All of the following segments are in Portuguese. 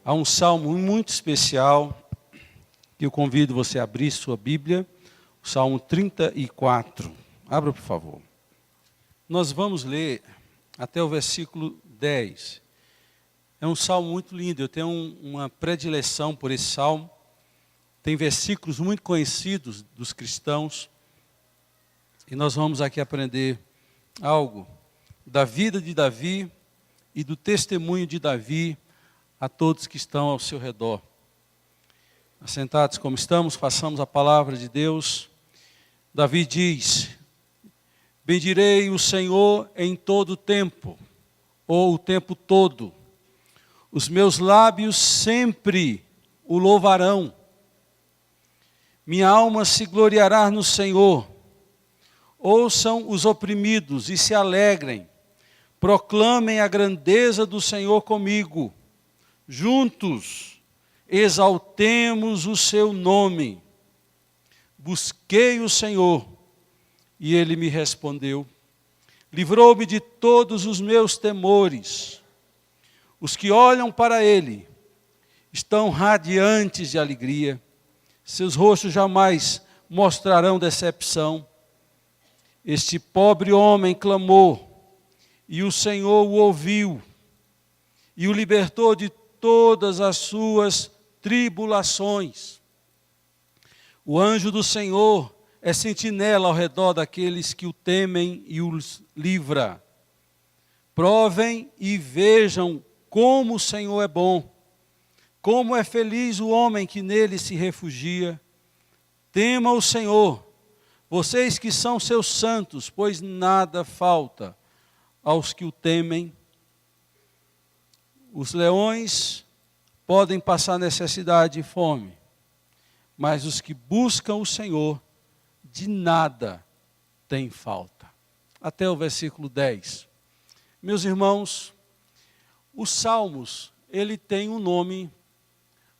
Há um salmo muito especial que eu convido você a abrir sua Bíblia, o Salmo 34. Abra, por favor. Nós vamos ler até o versículo 10. É um salmo muito lindo, eu tenho uma predileção por esse salmo. Tem versículos muito conhecidos dos cristãos. E nós vamos aqui aprender algo da vida de Davi e do testemunho de Davi a todos que estão ao seu redor. Assentados como estamos, façamos a palavra de Deus. Davi diz: bendirei o Senhor em todo o tempo, ou o tempo todo. Os meus lábios sempre o louvarão. Minha alma se gloriará no Senhor. Ouçam os oprimidos e se alegrem. Proclamem a grandeza do Senhor comigo. Juntos exaltemos o seu nome. Busquei o Senhor e ele me respondeu. Livrou-me de todos os meus temores. Os que olham para ele estão radiantes de alegria. Seus rostos jamais mostrarão decepção. Este pobre homem clamou, e o Senhor o ouviu, e o libertou de todas as suas tribulações. O anjo do Senhor é sentinela ao redor daqueles que o temem e os livra. Provem e vejam como o Senhor é bom, como é feliz o homem que nele se refugia. Tema o Senhor, vocês que são seus santos, pois nada falta aos que o temem. Os leões podem passar necessidade e fome, mas os que buscam o Senhor, de nada têm falta. Até o versículo 10. Meus irmãos, os Salmos, ele tem um nome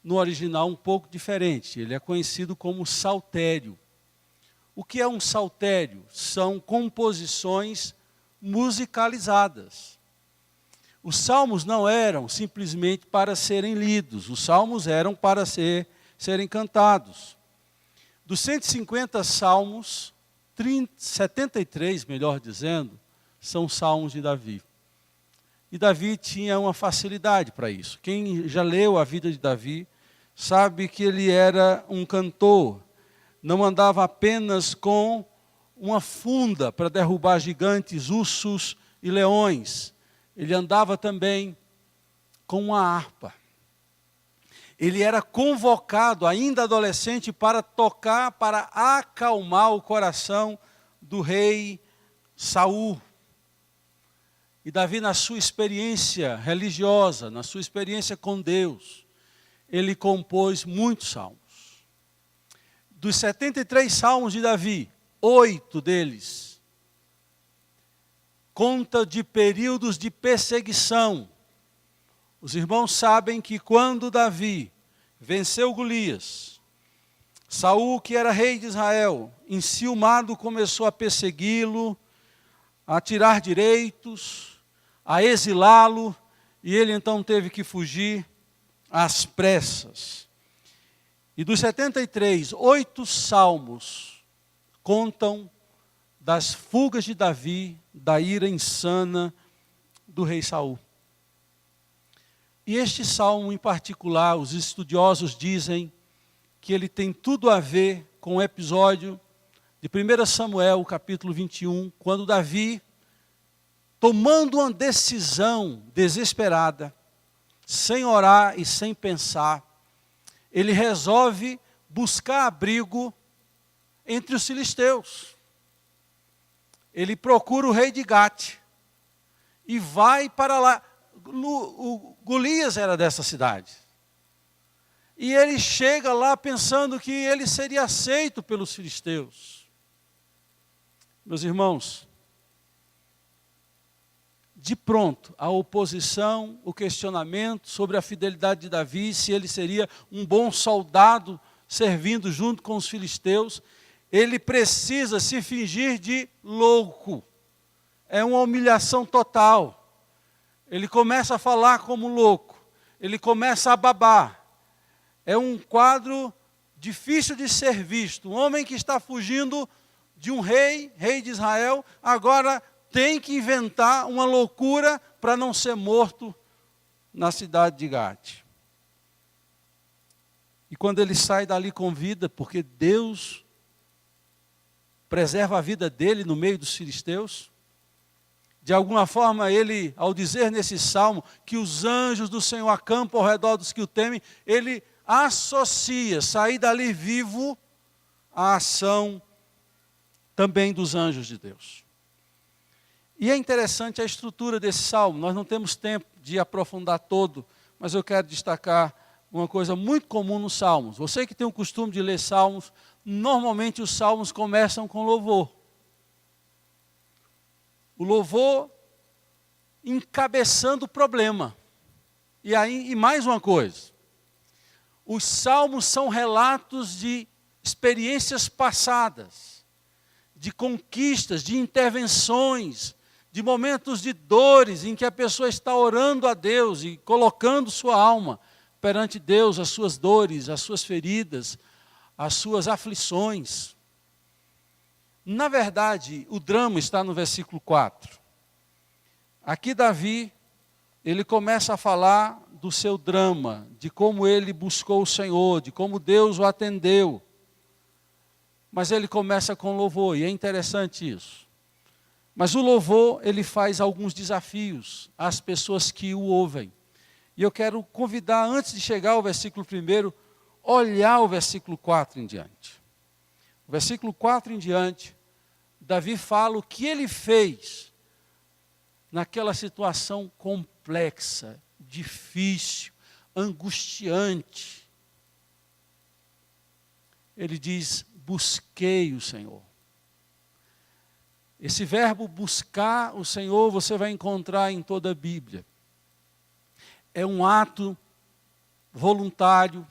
no original um pouco diferente. Ele é conhecido como saltério. O que é um saltério? São composições musicalizadas. Os salmos não eram simplesmente para serem lidos, os salmos eram para serem cantados. Dos 150 salmos, 73, melhor dizendo, são salmos de Davi. E Davi tinha uma facilidade para isso. Quem já leu a vida de Davi sabe que ele era um cantor. Não andava apenas com uma funda para derrubar gigantes, ursos e leões. Ele andava também com uma harpa. Ele era convocado, ainda adolescente, para tocar, para acalmar o coração do rei Saul. E Davi, na sua experiência religiosa, na sua experiência com Deus, ele compôs muitos salmos. Dos 73 salmos de Davi, 8 deles conta de períodos de perseguição. Os irmãos sabem que quando Davi venceu Golias, Saul, que era rei de Israel, enciumado, começou a persegui-lo, a tirar direitos, a exilá-lo, e ele então teve que fugir às pressas. E dos 73, 8 salmos contam das fugas de Davi, da ira insana do rei Saul. E este salmo em particular, os estudiosos dizem que ele tem tudo a ver com o episódio de 1 Samuel, capítulo 21, quando Davi, tomando uma decisão desesperada, sem orar e sem pensar, ele resolve buscar abrigo entre os filisteus. Ele procura o rei de Gate e vai para lá. O Golias era dessa cidade. E ele chega lá pensando que ele seria aceito pelos filisteus. Meus irmãos, de pronto, a oposição, o questionamento sobre a fidelidade de Davi, se ele seria um bom soldado servindo junto com os filisteus, ele precisa se fingir de louco. É uma humilhação total. Ele começa a falar como louco. ele começa a babar. É um quadro difícil de ser visto. Um homem que está fugindo de um rei de Israel, agora tem que inventar uma loucura para não ser morto na cidade de Gate. E quando ele sai dali com vida, porque Deus preserva a vida dele no meio dos filisteus, de alguma forma ele, ao dizer nesse salmo que os anjos do Senhor acampam ao redor dos que o temem, ele associa sair dali vivo à ação também dos anjos de Deus. E é interessante a estrutura desse salmo. Nós não temos tempo de aprofundar todo, mas eu quero destacar uma coisa muito comum nos salmos. Você que tem o costume de ler salmos, normalmente os salmos começam com louvor. O louvor encabeçando o problema. E mais uma coisa. Os salmos são relatos de experiências passadas, de conquistas, de intervenções, de momentos de dores em que a pessoa está orando a Deus e colocando sua alma perante Deus, as suas dores, as suas feridas, as suas aflições. Na verdade, o drama está no versículo 4. Aqui Davi, ele começa a falar do seu drama, de como ele buscou o Senhor, de como Deus o atendeu. Mas ele começa com louvor, e é interessante isso. Mas o louvor, ele faz alguns desafios às pessoas que o ouvem. E eu quero convidar, antes de chegar ao versículo 1, olhar o versículo 4 em diante. O versículo 4 em diante, Davi fala o que ele fez naquela situação complexa, difícil, angustiante. Ele diz, busquei o Senhor. Esse verbo buscar o Senhor você vai encontrar em toda a Bíblia. É um ato voluntário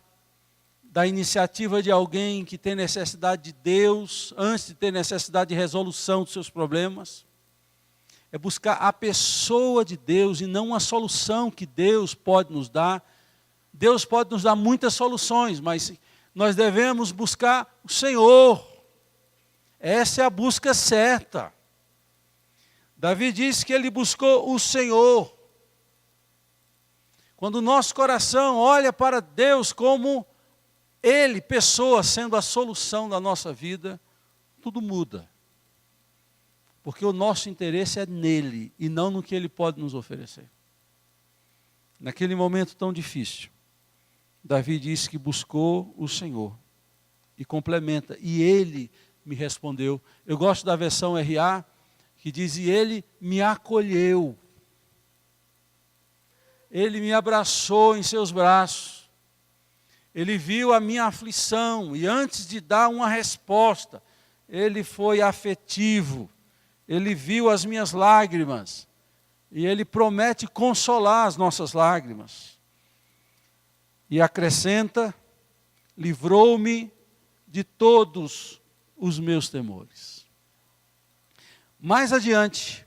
da iniciativa de alguém que tem necessidade de Deus, antes de ter necessidade de resolução dos seus problemas. É buscar a pessoa de Deus e não uma solução que Deus pode nos dar. Deus pode nos dar muitas soluções, mas nós devemos buscar o Senhor. Essa é a busca certa. Davi diz que ele buscou o Senhor. Quando o nosso coração olha para Deus como Ele, pessoa, sendo a solução da nossa vida, tudo muda. Porque o nosso interesse é nele e não no que Ele pode nos oferecer. Naquele momento tão difícil, Davi diz que buscou o Senhor e complementa, e Ele me respondeu. Eu gosto da versão RA, que diz, e Ele me acolheu. Ele me abraçou em seus braços. Ele viu a minha aflição e antes de dar uma resposta, Ele foi afetivo. Ele viu as minhas lágrimas e Ele promete consolar as nossas lágrimas. E acrescenta, livrou-me de todos os meus temores. Mais adiante,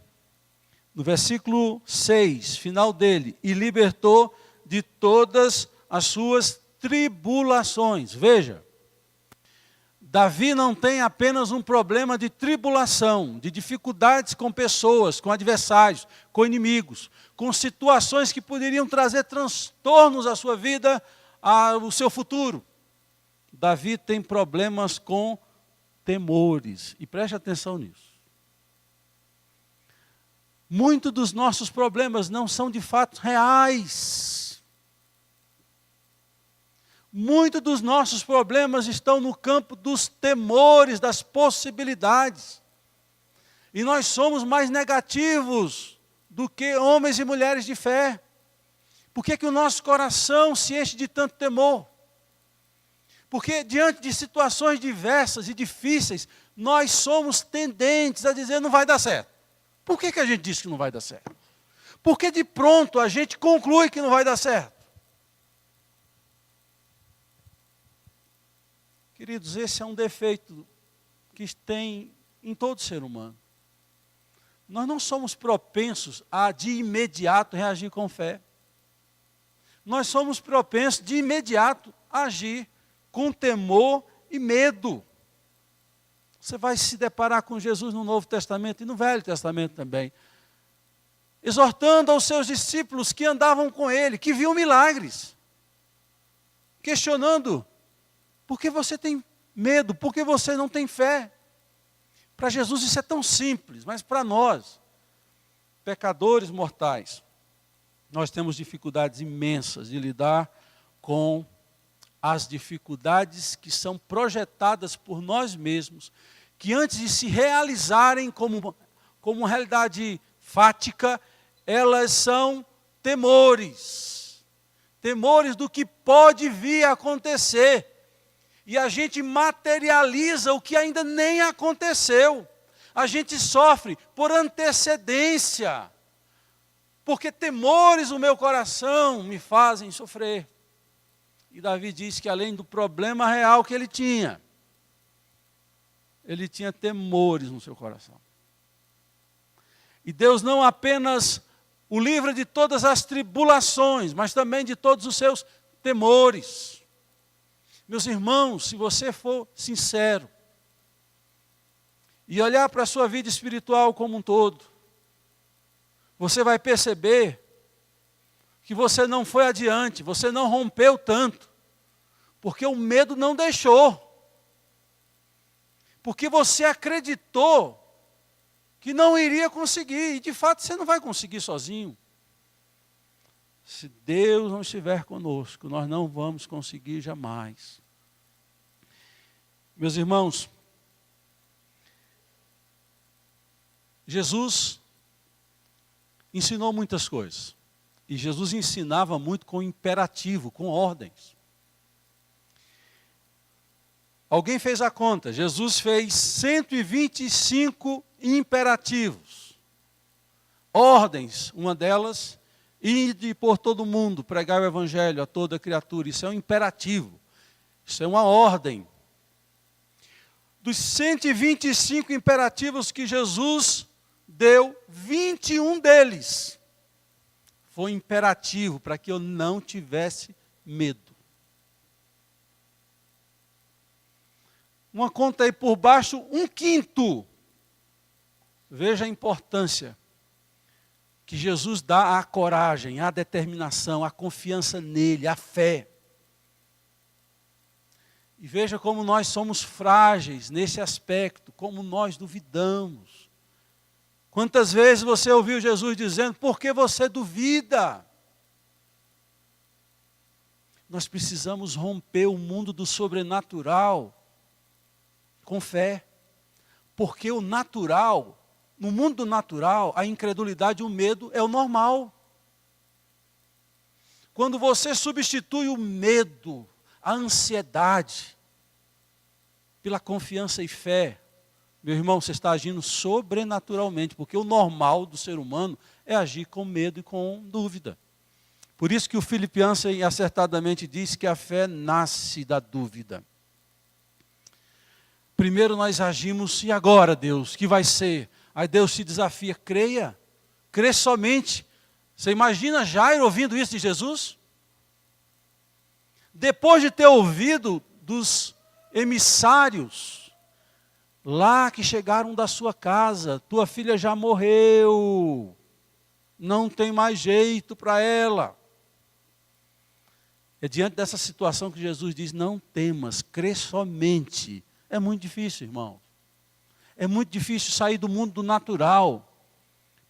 no versículo 6, final dele, e libertou de todas as suas tribulações. Veja, Davi não tem apenas um problema de tribulação, de dificuldades com pessoas, com adversários, com inimigos, com situações que poderiam trazer transtornos à sua vida, ao seu futuro. Davi tem problemas com temores, e preste atenção nisso. Muitos dos nossos problemas não são de fato reais. Muitos dos nossos problemas estão no campo dos temores, das possibilidades. E nós somos mais negativos do que homens e mulheres de fé. Por que que o nosso coração se enche de tanto temor? Porque diante de situações diversas e difíceis, nós somos tendentes a dizer não vai dar certo. Por que que a gente diz que não vai dar certo? Porque de pronto a gente conclui que não vai dar certo. Queridos, esse é um defeito que tem em todo ser humano. Nós não somos propensos a de imediato reagir com fé. nós somos propensos de imediato a agir com temor e medo. Você vai se deparar com Jesus no Novo Testamento e no Velho Testamento também, exortando aos seus discípulos que andavam com ele, que viam milagres, questionando: por que você tem medo? Por que você não tem fé? Para Jesus isso é tão simples, mas para nós, pecadores mortais, nós temos dificuldades imensas de lidar com as dificuldades que são projetadas por nós mesmos, que antes de se realizarem como uma realidade fática, elas são temores. Temores do que pode vir a acontecer. E a gente materializa o que ainda nem aconteceu. A gente sofre por antecedência. Porque temores no meu coração me fazem sofrer. E Davi diz que além do problema real que ele tinha temores no seu coração. E Deus não apenas o livra de todas as tribulações, mas também de todos os seus temores. Meus irmãos, se você for sincero e olhar para a sua vida espiritual como um todo, você vai perceber que você não foi adiante, você não rompeu tanto, porque o medo não deixou. Porque você acreditou que não iria conseguir, e de fato você não vai conseguir sozinho. Se Deus não estiver conosco, nós não vamos conseguir jamais. Meus irmãos, Jesus ensinou muitas coisas. E Jesus ensinava muito com imperativo, com ordens. Alguém fez a conta, Jesus fez 125 imperativos. Ordens, uma delas, ide por todo mundo, pregar o evangelho a toda criatura. Isso é um imperativo, isso é uma ordem. Dos 125 imperativos que Jesus deu, 21 deles foi imperativo para que eu não tivesse medo. Uma conta aí por baixo, 1/5. Veja a importância que Jesus dá à coragem, à determinação, à confiança nele, à fé. E veja como nós somos frágeis nesse aspecto, como nós duvidamos. Quantas vezes você ouviu Jesus dizendo: por que você duvida? Nós precisamos romper o mundo do sobrenatural com fé. Porque o natural, no mundo do natural, a incredulidade e o medo é o normal. Quando você substitui o medo, a ansiedade, pela confiança e fé, meu irmão, você está agindo sobrenaturalmente, porque o normal do ser humano é agir com medo e com dúvida. Por isso que o Philip Yancey acertadamente diz que a fé nasce da dúvida. Primeiro nós agimos, e agora, Deus, que vai ser? Aí Deus te desafia, creia, crê somente. Você imagina Jairo ouvindo isso de Jesus? Depois de ter ouvido dos emissários, lá que chegaram da sua casa, tua filha já morreu, não tem mais jeito para ela. É diante dessa situação que Jesus diz: não temas, crê somente. É muito difícil, irmão. É muito difícil sair do mundo do natural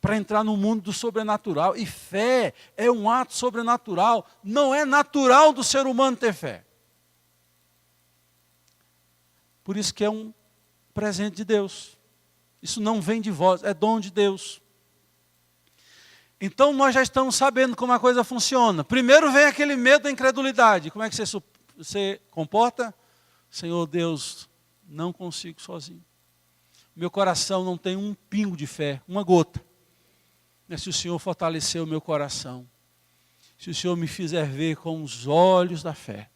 para entrar no mundo do sobrenatural. E fé é um ato sobrenatural. Não é natural do ser humano ter fé. Por isso que é um presente de Deus. Isso não vem de vós, é dom de Deus. Então nós já estamos sabendo como a coisa funciona. Primeiro vem aquele medo da incredulidade. Como é que você comporta? Senhor Deus, não consigo sozinho. Meu coração não tem um pingo de fé, uma gota. Mas se o Senhor fortalecer o meu coração, se o Senhor me fizer ver com os olhos da fé,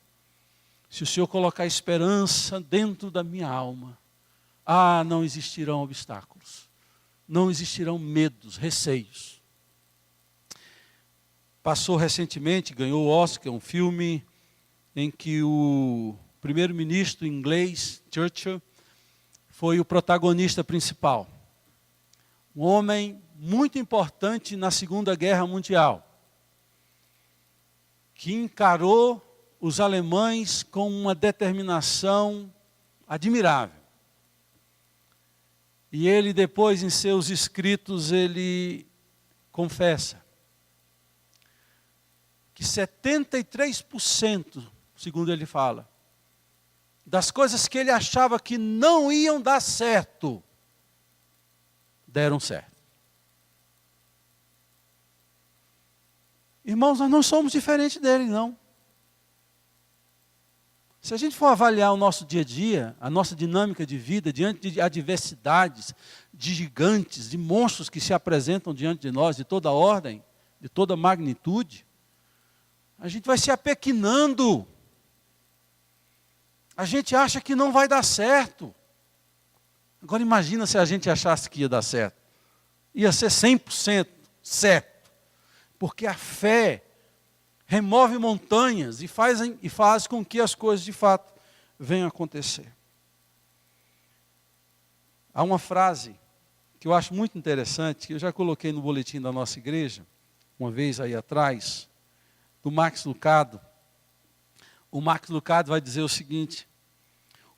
se o Senhor colocar esperança dentro da minha alma, não existirão obstáculos, não existirão medos, receios. passou recentemente, ganhou o Oscar, um filme em que o primeiro-ministro inglês, Churchill, foi o protagonista principal. Um homem muito importante na Segunda Guerra Mundial, que encarou os alemães com uma determinação admirável. E ele depois, em seus escritos, ele confessa que 73%, segundo ele fala, das coisas que ele achava que não iam dar certo, deram certo. Irmãos, nós não somos diferentes dele, não. Se a gente for avaliar o nosso dia a dia, a nossa dinâmica de vida, diante de adversidades, de gigantes, de monstros que se apresentam diante de nós, de toda ordem, de toda magnitude, a gente vai se apequenando. A gente acha que não vai dar certo. Agora imagina se a gente achasse que ia dar certo. Ia ser 100% certo. Porque a fé remove montanhas e faz com que as coisas de fato venham a acontecer. Há uma frase que eu acho muito interessante, que eu já coloquei no boletim da nossa igreja, uma vez aí atrás, do Max Lucado. O Max Lucado vai dizer o seguinte: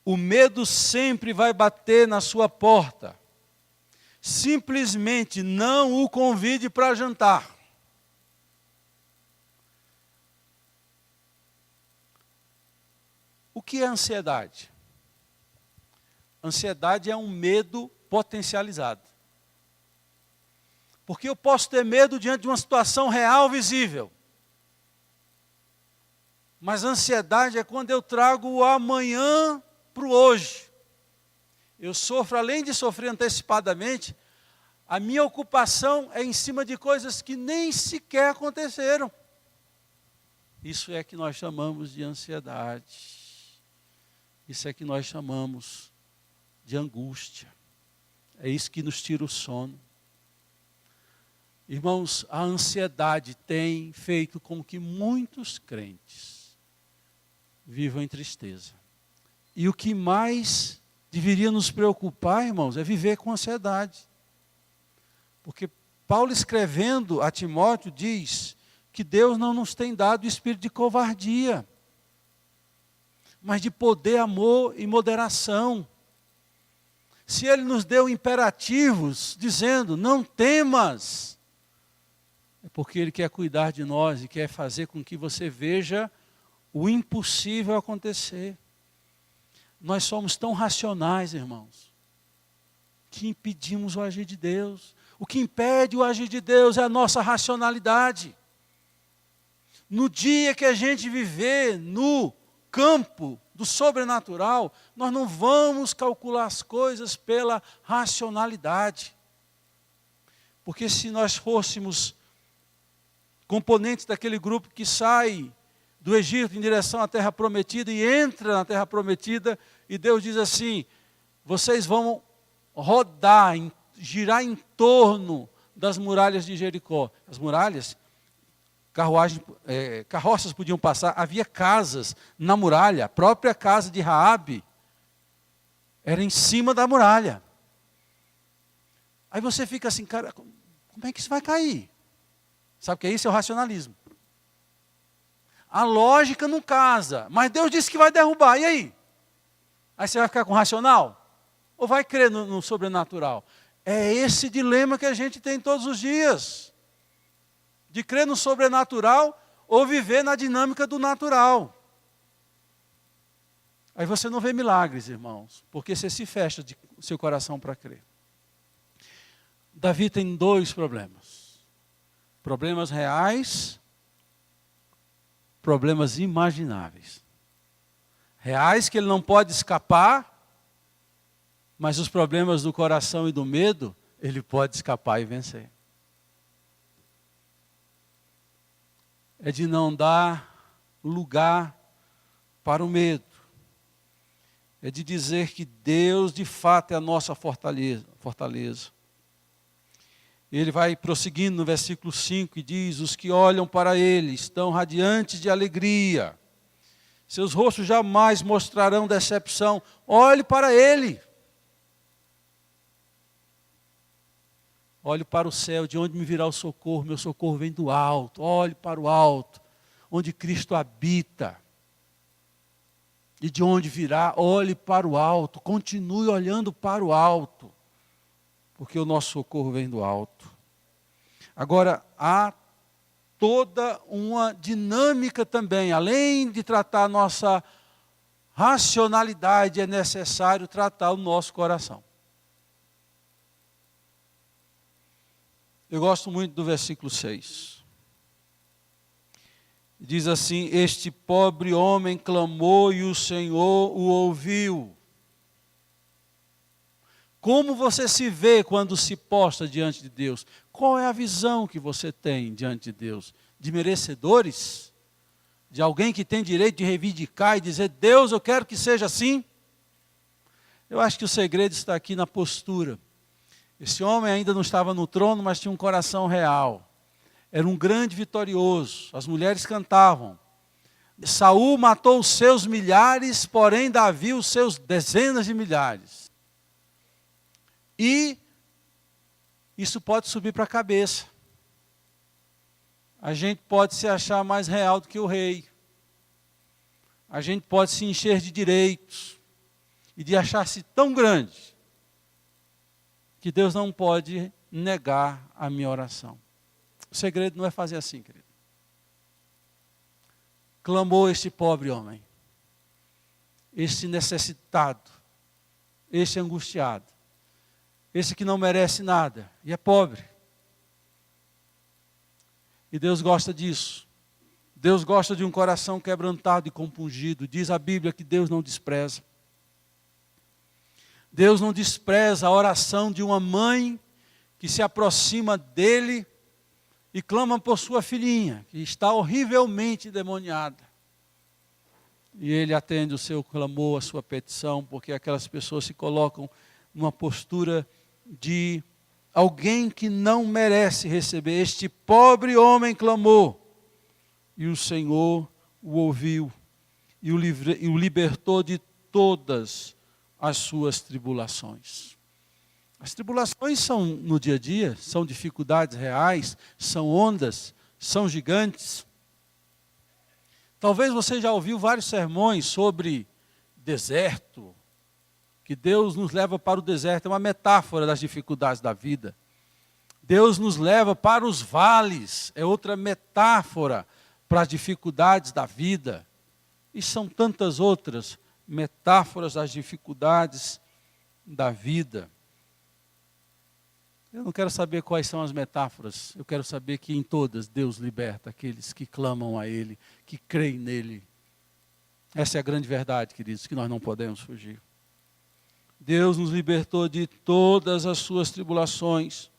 o medo sempre vai bater na sua porta. Simplesmente não o convide para jantar. O que é ansiedade? Ansiedade é um medo potencializado. Porque eu posso ter medo diante de uma situação real, visível. Mas ansiedade é quando eu trago o amanhã para o hoje. Eu sofro, além de sofrer antecipadamente, a minha ocupação é em cima de coisas que nem sequer aconteceram. Isso é que nós chamamos de ansiedade. Isso é que nós chamamos de angústia. É isso que nos tira o sono. Irmãos, a ansiedade tem feito com que muitos crentes vivam em tristeza. E o que mais deveria nos preocupar, irmãos, é viver com ansiedade. Porque Paulo, escrevendo a Timóteo, diz que Deus não nos tem dado o espírito de covardia, mas de poder, amor e moderação. Se Ele nos deu imperativos, dizendo, não temas, é porque Ele quer cuidar de nós e quer fazer com que você veja o impossível acontecer. Nós somos tão racionais, irmãos, que impedimos o agir de Deus. O que impede o agir de Deus é a nossa racionalidade. No dia que a gente viver no campo do sobrenatural, nós não vamos calcular as coisas pela racionalidade. Porque se nós fôssemos componentes daquele grupo que sai do Egito em direção à terra prometida e entra na terra prometida, e Deus diz assim, vocês vão rodar, girar em torno das muralhas de Jericó. As muralhas, carroças podiam passar, havia casas na muralha, a própria casa de Raabe era em cima da muralha. Aí você fica assim, cara, como é que isso vai cair? Sabe o que é isso? É o racionalismo. A lógica não casa, mas Deus disse que vai derrubar, e aí? Aí você vai ficar com o racional? Ou vai crer no sobrenatural? É esse dilema que a gente tem todos os dias. De crer no sobrenatural ou viver na dinâmica do natural. Aí você não vê milagres, irmãos, porque você se fecha de seu coração para crer. Davi tem dois problemas. Problemas reais, problemas imagináveis. Reais que ele não pode escapar, mas os problemas do coração e do medo, ele pode escapar e vencer. É de não dar lugar para o medo. É de dizer que Deus de fato é a nossa fortaleza. Ele vai prosseguindo no versículo 5 e diz: os que olham para ele estão radiantes de alegria. Seus rostos jamais mostrarão decepção. Olhe para ele. Olhe para o céu, de onde me virá o socorro? Meu socorro vem do alto. Olhe para o alto, onde Cristo habita. E de onde virá? Olhe para o alto. Continue olhando para o alto, porque o nosso socorro vem do alto. Agora, há toda uma dinâmica também. Além de tratar a nossa racionalidade, é necessário tratar o nosso coração. Eu gosto muito do versículo 6. Diz assim: este pobre homem clamou e o Senhor o ouviu. Como você se vê quando se posta diante de Deus? Qual é a visão que você tem diante de Deus? De merecedores? De alguém que tem direito de reivindicar e dizer: Deus, eu quero que seja assim? Eu acho que o segredo está aqui na postura. Esse homem ainda não estava no trono, mas tinha um coração real. Era um grande vitorioso. As mulheres cantavam. Saul matou os seus milhares, porém Davi os seus dezenas de milhares. E isso pode subir para a cabeça. A gente pode se achar mais real do que o rei. A gente pode se encher de direitos e de achar-se tão grande que Deus não pode negar a minha oração. O segredo não é fazer assim, querido. Clamou este pobre homem, este necessitado, este angustiado, esse que não merece nada e é pobre. E Deus gosta disso. Deus gosta de um coração quebrantado e compungido. Diz a Bíblia que Deus não despreza. Deus não despreza a oração de uma mãe que se aproxima dele e clama por sua filhinha, que está horrivelmente endemoniada. E ele atende o seu clamor, a sua petição, porque aquelas pessoas se colocam numa postura de alguém que não merece receber. Este pobre homem clamou, e o Senhor o ouviu, e o libertou de todas as suas tribulações. As tribulações são no dia a dia, são dificuldades reais, são ondas, são gigantes. Talvez você já ouviu vários sermões sobre deserto, que Deus nos leva para o deserto, é uma metáfora das dificuldades da vida. Deus nos leva para os vales, é outra metáfora para as dificuldades da vida. E são tantas outras metáforas das dificuldades da vida. Eu não quero saber quais são as metáforas, eu quero saber que em todas Deus liberta aqueles que clamam a Ele, que creem nele. Essa é a grande verdade, queridos, que nós não podemos fugir. Deus nos libertou de todas as suas tribulações.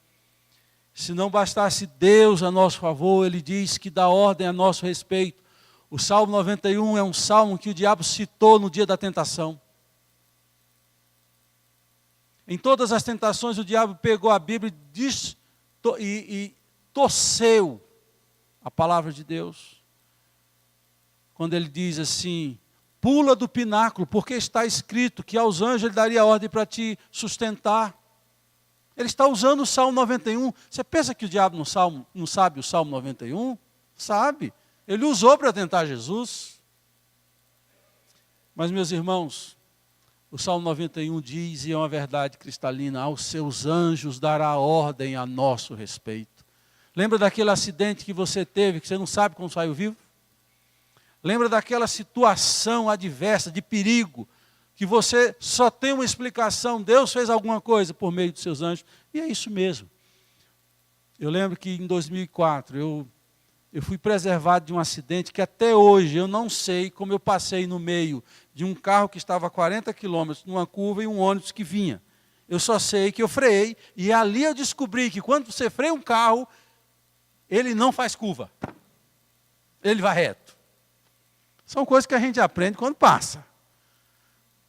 Se não bastasse Deus a nosso favor, Ele diz que dá ordem a nosso respeito. O Salmo 91 é um salmo que o diabo citou no dia da tentação. Em todas as tentações, o diabo pegou a Bíblia e torceu a palavra de Deus. Quando ele diz assim: pula do pináculo, porque está escrito que aos anjos ele daria ordem para te sustentar. Ele está usando o Salmo 91. Você pensa que o diabo não sabe o Salmo 91? Sabe. Ele usou para tentar Jesus. Mas, meus irmãos, o Salmo 91 diz, e é uma verdade cristalina: aos seus anjos dará ordem a nosso respeito. Lembra daquele acidente que você teve, que você não sabe como saiu vivo? Lembra daquela situação adversa, de perigo, que você só tem uma explicação: Deus fez alguma coisa por meio dos seus anjos. E é isso mesmo. Eu lembro que em 2004, eu fui preservado de um acidente que até hoje eu não sei como eu passei no meio de um carro que estava a 40 quilômetros numa curva e um ônibus que vinha. Eu só sei que eu freiei e ali eu descobri que quando você freia um carro, ele não faz curva. Ele vai reto. São coisas que a gente aprende quando passa.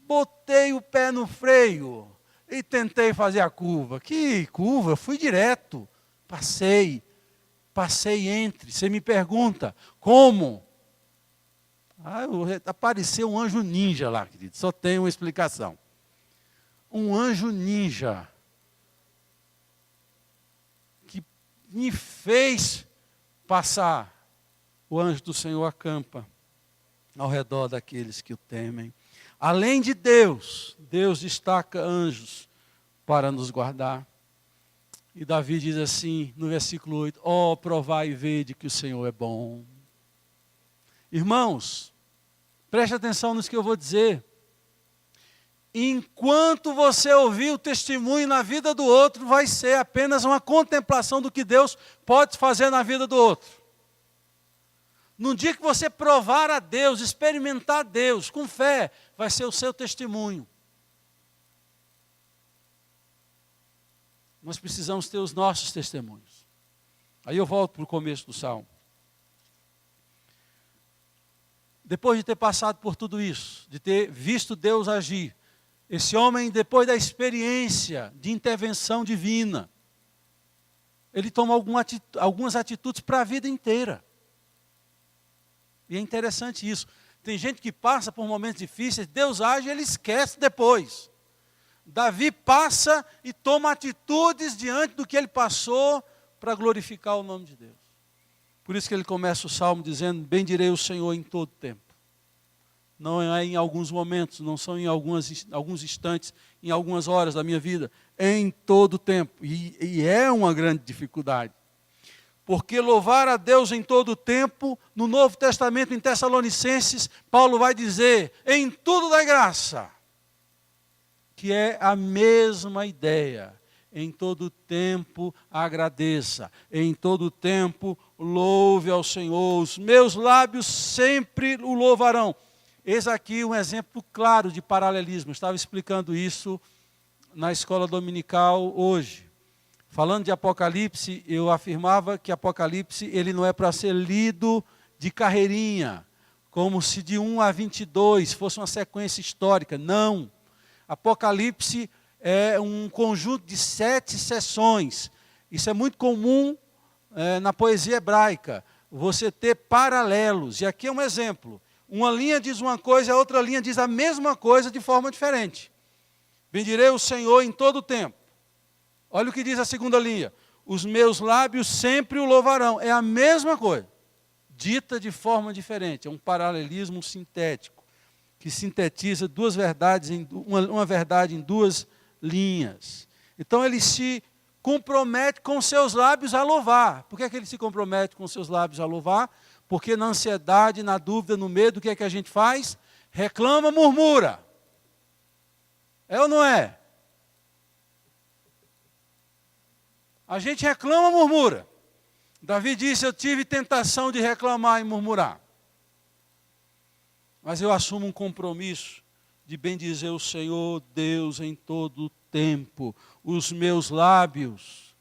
Botei o pé no freio e tentei fazer a curva. Que curva? Eu fui direto. Passei entre. Você me pergunta, como? Apareceu um anjo ninja lá, querido. Só tem uma explicação. Um anjo ninja que me fez passar. O anjo do Senhor acampa ao redor daqueles que o temem. Além de Deus, Deus destaca anjos para nos guardar. E Davi diz assim, no versículo 8, ó, provai e vede que o Senhor é bom. Irmãos, preste atenção nisso que eu vou dizer. Enquanto você ouvir o testemunho na vida do outro, vai ser apenas uma contemplação do que Deus pode fazer na vida do outro. No dia que você provar a Deus, experimentar Deus com fé, vai ser o seu testemunho. Nós precisamos ter os nossos testemunhos. Aí eu volto para o começo do Salmo. Depois de ter passado por tudo isso, de ter visto Deus agir, esse homem, depois da experiência de intervenção divina, ele toma algumas atitudes para a vida inteira. E é interessante isso. Tem gente que passa por momentos difíceis, Deus age e ele esquece depois. Davi passa e toma atitudes diante do que ele passou para glorificar o nome de Deus. Por isso que ele começa o Salmo dizendo, bendirei o Senhor em todo tempo. Não é em alguns momentos, não são em alguns instantes, em algumas horas da minha vida, é em todo tempo. E é uma grande dificuldade. Porque louvar a Deus em todo tempo, no Novo Testamento, em Tessalonicenses, Paulo vai dizer, em tudo dai graça. Que é a mesma ideia. Em todo tempo agradeça, em todo tempo louve ao Senhor, os meus lábios sempre o louvarão. Eis aqui um exemplo claro de paralelismo, eu estava explicando isso na escola dominical hoje. Falando de Apocalipse, eu afirmava que Apocalipse ele não é para ser lido de carreirinha, como se de 1 a 22 fosse uma sequência histórica, não. Apocalipse é um conjunto de 7 sessões. Isso é muito comum na poesia hebraica, você ter paralelos. E aqui é um exemplo. Uma linha diz uma coisa, a outra linha diz a mesma coisa de forma diferente. Bendirei o Senhor em todo o tempo. Olha o que diz a segunda linha. Os meus lábios sempre o louvarão. É a mesma coisa, dita de forma diferente. É um paralelismo sintético, que sintetiza duas verdades, uma verdade em duas linhas. Então ele se compromete com seus lábios a louvar. Por que é que ele se compromete com seus lábios a louvar? Porque na ansiedade, na dúvida, no medo, o que é que a gente faz? Reclama, murmura. É ou não é? A gente reclama, murmura. Davi disse, eu tive tentação de reclamar e murmurar. Mas eu assumo um compromisso de bendizer o Senhor Deus em todo o tempo. Os meus lábios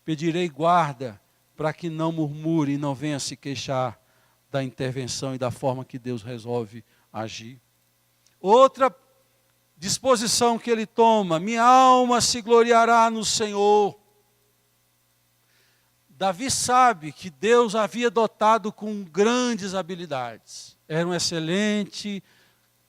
pedirei guarda para que não murmure e não venha se queixar da intervenção e da forma que Deus resolve agir. Outra disposição que ele toma, minha alma se gloriará no Senhor. Davi sabe que Deus havia dotado com grandes habilidades. Era um excelente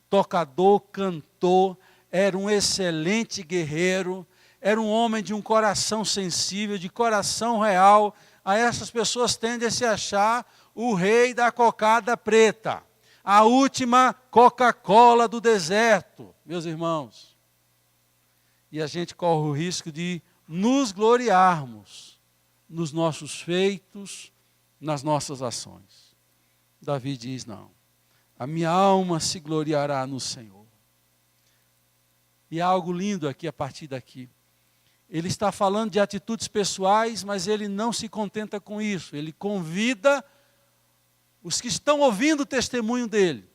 tocador, cantor, era um excelente guerreiro, era um homem de um coração sensível, de coração real. A essas pessoas tendem a se achar o rei da cocada preta, a última Coca-Cola do deserto, meus irmãos. E a gente corre o risco de nos gloriarmos nos nossos feitos, nas nossas ações. Davi diz, não, a minha alma se gloriará no Senhor. E há algo lindo aqui, a partir daqui. Ele está falando de atitudes pessoais, mas ele não se contenta com isso. Ele convida os que estão ouvindo o testemunho dele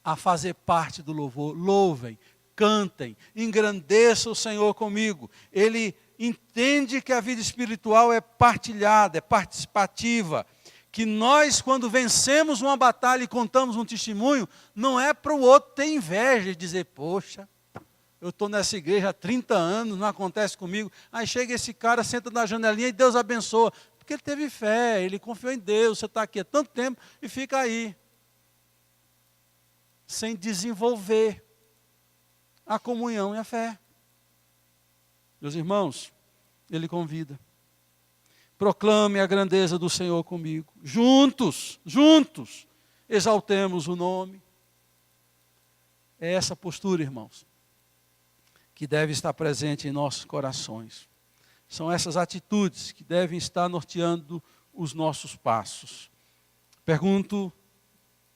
a fazer parte do louvor. Louvem, cantem, engrandeçam o Senhor comigo. Ele entende que a vida espiritual é partilhada, é participativa. Que nós, quando vencemos uma batalha e contamos um testemunho, não é para o outro ter inveja e dizer, poxa, Eu estou nessa igreja há 30 anos, não acontece comigo. Aí chega esse cara, senta na janelinha e Deus abençoa. Porque ele teve fé, ele confiou em Deus. Você está aqui há tanto tempo e fica aí. Sem desenvolver a comunhão e a fé. Meus irmãos, ele convida. Proclame a grandeza do Senhor comigo. Juntos, exaltemos o nome. É essa postura, irmãos, que deve estar presente em nossos corações. São essas atitudes que devem estar norteando os nossos passos. Pergunto,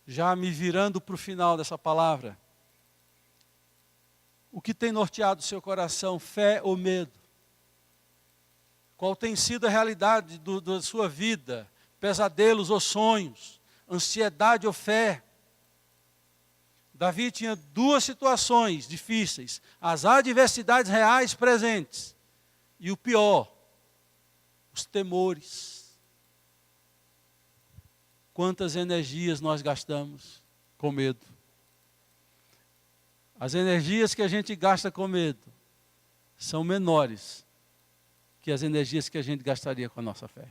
já me virando para o final dessa palavra, o que tem norteado o seu coração, fé ou medo? Qual tem sido a realidade da sua vida? Pesadelos ou sonhos? Ansiedade ou fé? Davi tinha duas situações difíceis. As adversidades reais presentes. E o pior, os temores. Quantas energias nós gastamos com medo? As energias que a gente gasta com medo são menores que as energias que a gente gastaria com a nossa fé.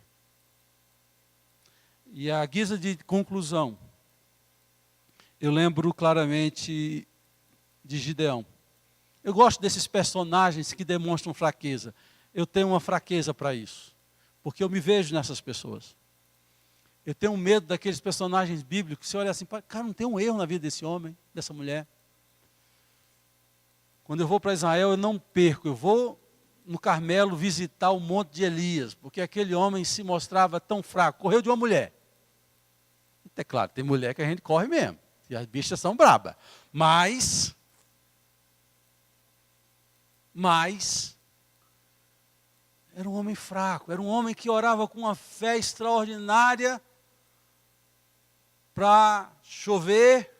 E à guisa de conclusão, eu lembro claramente de Gideão. Eu gosto desses personagens que demonstram fraqueza. Eu tenho uma fraqueza para isso, porque eu me vejo nessas pessoas. Eu tenho medo daqueles personagens bíblicos, você olha assim, cara, não tem um erro na vida desse homem, dessa mulher. Quando eu vou para Israel, eu não perco, eu vou no Carmelo visitar o monte de Elias, porque aquele homem se mostrava tão fraco, correu de uma mulher. É claro, tem mulher que a gente corre mesmo, e as bichas são brabas. Mas, era um homem fraco, era um homem que orava com uma fé extraordinária para chover,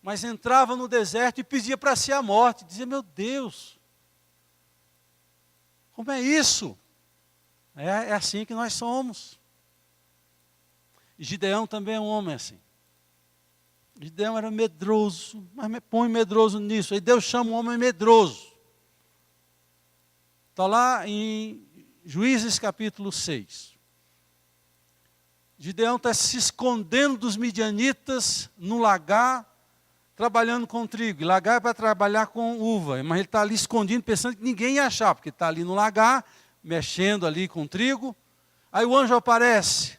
mas entrava no deserto e pedia para si a morte, dizia, meu Deus, como é isso? É assim que nós somos. E Gideão também é um homem assim. Gideão era medroso, mas põe medroso nisso. Aí Deus chama um homem medroso. Está lá em Juízes capítulo 6. Gideão está se escondendo dos midianitas no lagar, trabalhando com trigo. E lagar é para trabalhar com uva, mas ele está ali escondido, pensando que ninguém ia achar, porque está ali no lagar, mexendo ali com trigo. Aí o anjo aparece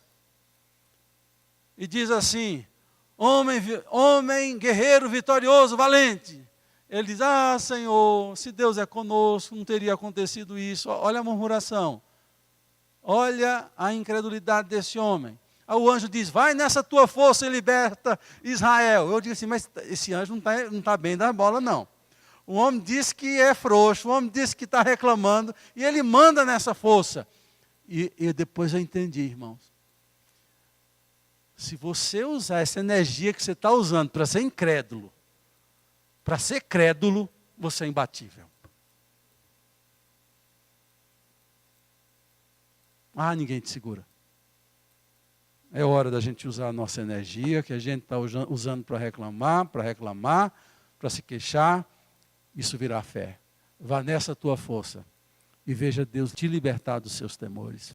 e diz assim, homem guerreiro, vitorioso, valente. Ele diz, Senhor, se Deus é conosco, não teria acontecido isso. Olha a murmuração, olha a incredulidade desse homem. Aí o anjo diz, vai nessa tua força e liberta Israel. Eu digo assim, mas esse anjo não tá bem da bola, não. O homem diz que é frouxo, o homem diz que está reclamando, e ele manda nessa força. E depois eu entendi, irmãos. Se você usar essa energia que você está usando para ser incrédulo, para ser crédulo, você é imbatível. Ninguém te segura. É hora da gente usar a nossa energia, que a gente está usando para reclamar, para se queixar. Isso virá fé. Vá nessa tua força e veja Deus te libertar dos seus temores.